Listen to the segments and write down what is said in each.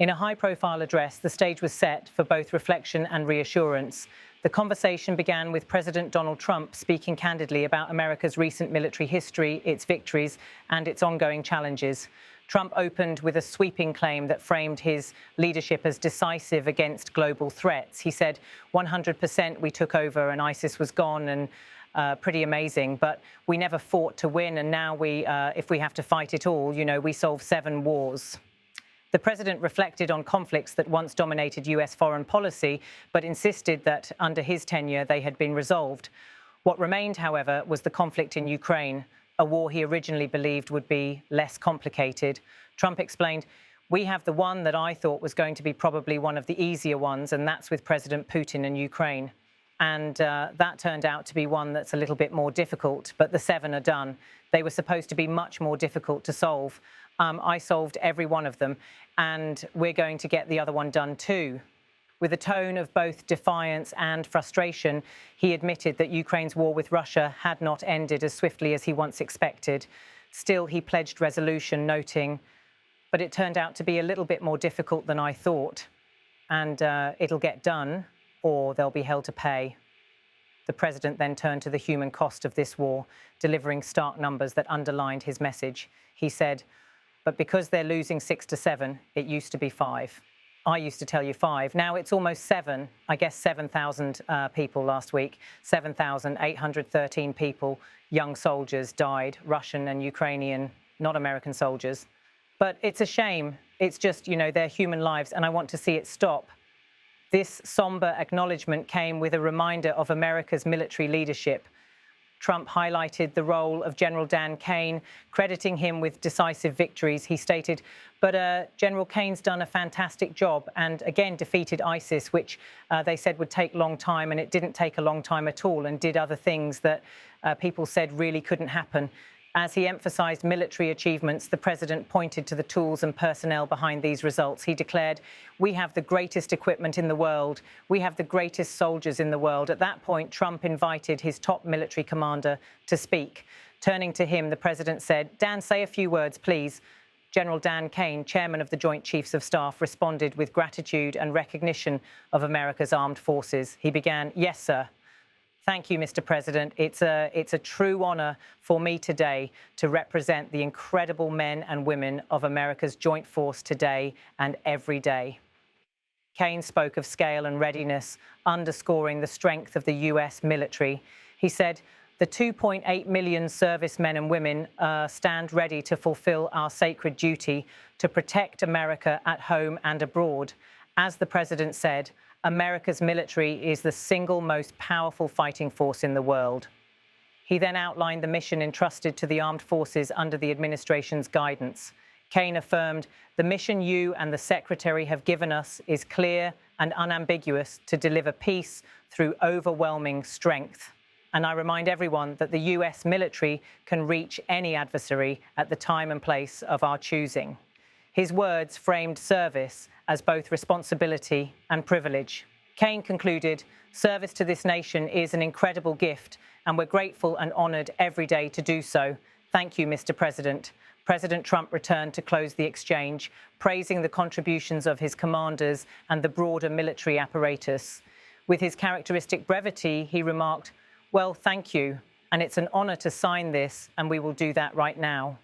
In a high-profile address, the stage was set for both reflection and reassurance. The conversation began with President Donald Trump speaking candidly about America's recent military history, its victories, and its ongoing challenges. Trump opened with a sweeping claim that framed his leadership as decisive against global threats. He said, 100% we took over and ISIS was gone, and pretty amazing, but we never fought to win, and now if we have to fight it all, we solved 7 wars. The president reflected on conflicts that once dominated U.S. foreign policy, but insisted that under his tenure they had been resolved. What remained, however, was the conflict in Ukraine, a war he originally believed would be less complicated. Trump explained, "We have the one that I thought was going to be probably one of the easier ones, and that's with President Putin and Ukraine." And that turned out to be one that's a little bit more difficult, but the 7 are done. They were supposed to be much more difficult to solve. I solved every one of them, and we're going to get the other one done too. With a tone of both defiance and frustration, he admitted that Ukraine's war with Russia had not ended as swiftly as he once expected. Still, he pledged resolution, noting, "But it turned out to be a little bit more difficult than I thought, and it'll get done, or they'll be held to pay." The president then turned to the human cost of this war, delivering stark numbers that underlined his message. He said, "But because they're losing 6 to 7, it used to be 5. I used to tell you 5. Now it's almost 7. I guess 7,000 people last week. 7,813 people, young soldiers, died, Russian and Ukrainian, not American soldiers. But it's a shame. It's just, they're human lives, and I want to see it stop." This somber acknowledgement came with a reminder of America's military leadership. Trump highlighted the role of General Dan Kane, crediting him with decisive victories. He stated, "But General Kane's done a fantastic job and again defeated ISIS, which they said would take a long time, and it didn't take a long time at all, and did other things that people said really couldn't happen." As he emphasized military achievements, the president pointed to the tools and personnel behind these results. He declared, "We have the greatest equipment in the world. We have the greatest soldiers in the world." At that point, Trump invited his top military commander to speak. Turning to him, the president said, "Dan, say a few words, please." General Dan Kane, chairman of the Joint Chiefs of Staff, responded with gratitude and recognition of America's armed forces. He began, "Yes, sir. Thank you, Mr. President. It's a true honor for me today to represent the incredible men and women of America's joint force today and every day." Kane spoke of scale and readiness, underscoring the strength of the U.S. military. He said, "The 2.8 million servicemen and women stand ready to fulfill our sacred duty to protect America at home and abroad." As the president said, America's military is the single most powerful fighting force in the world. He then outlined the mission entrusted to the armed forces under the administration's guidance. Kane affirmed, "The mission you and the Secretary have given us is clear and unambiguous to deliver peace through overwhelming strength." And I remind everyone that the U.S. military can reach any adversary at the time and place of our choosing. His words framed service as both responsibility and privilege. Kane concluded, "Service to this nation is an incredible gift, and we're grateful and honored every day to do so. Thank you, Mr. President." President Trump returned to close the exchange, praising the contributions of his commanders and the broader military apparatus. With his characteristic brevity, he remarked, "Well, thank you, and it's an honor to sign this, and we will do that right now."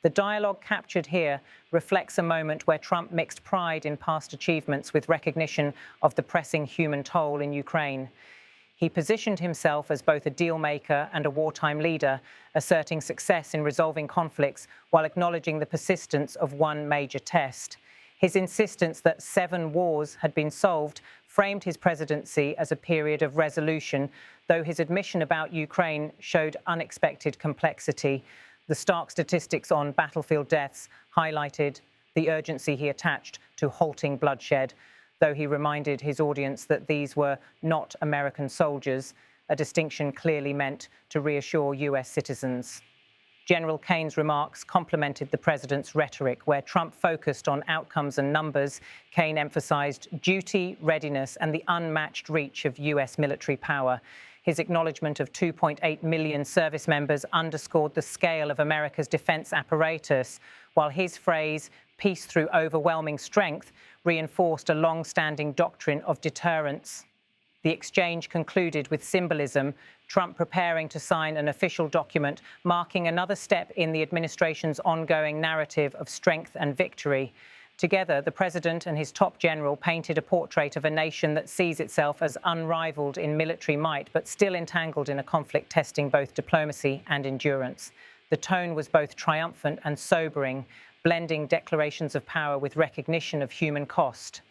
The dialogue captured here reflects a moment where Trump mixed pride in past achievements with recognition of the pressing human toll in Ukraine. He positioned himself as both a deal maker and a wartime leader, asserting success in resolving conflicts while acknowledging the persistence of one major test. His insistence that 7 wars had been solved framed his presidency as a period of resolution, though his admission about Ukraine showed unexpected complexity. The stark statistics on battlefield deaths highlighted the urgency he attached to halting bloodshed, though he reminded his audience that these were not American soldiers, a distinction clearly meant to reassure U.S. citizens. General Kane's remarks complemented the president's rhetoric, where Trump focused on outcomes and numbers. Kane emphasized duty, readiness, and the unmatched reach of U.S. military power. His acknowledgement of 2.8 million service members underscored the scale of America's defense apparatus, while his phrase, peace through overwhelming strength reinforced a long-standing doctrine of deterrence. The exchange concluded with symbolism, Trump preparing to sign an official document marking another step in the administration's ongoing narrative of strength and victory. Together, the president and his top general painted a portrait of a nation that sees itself as unrivaled in military might, but still entangled in a conflict testing both diplomacy and endurance. The tone was both triumphant and sobering, blending declarations of power with recognition of human cost.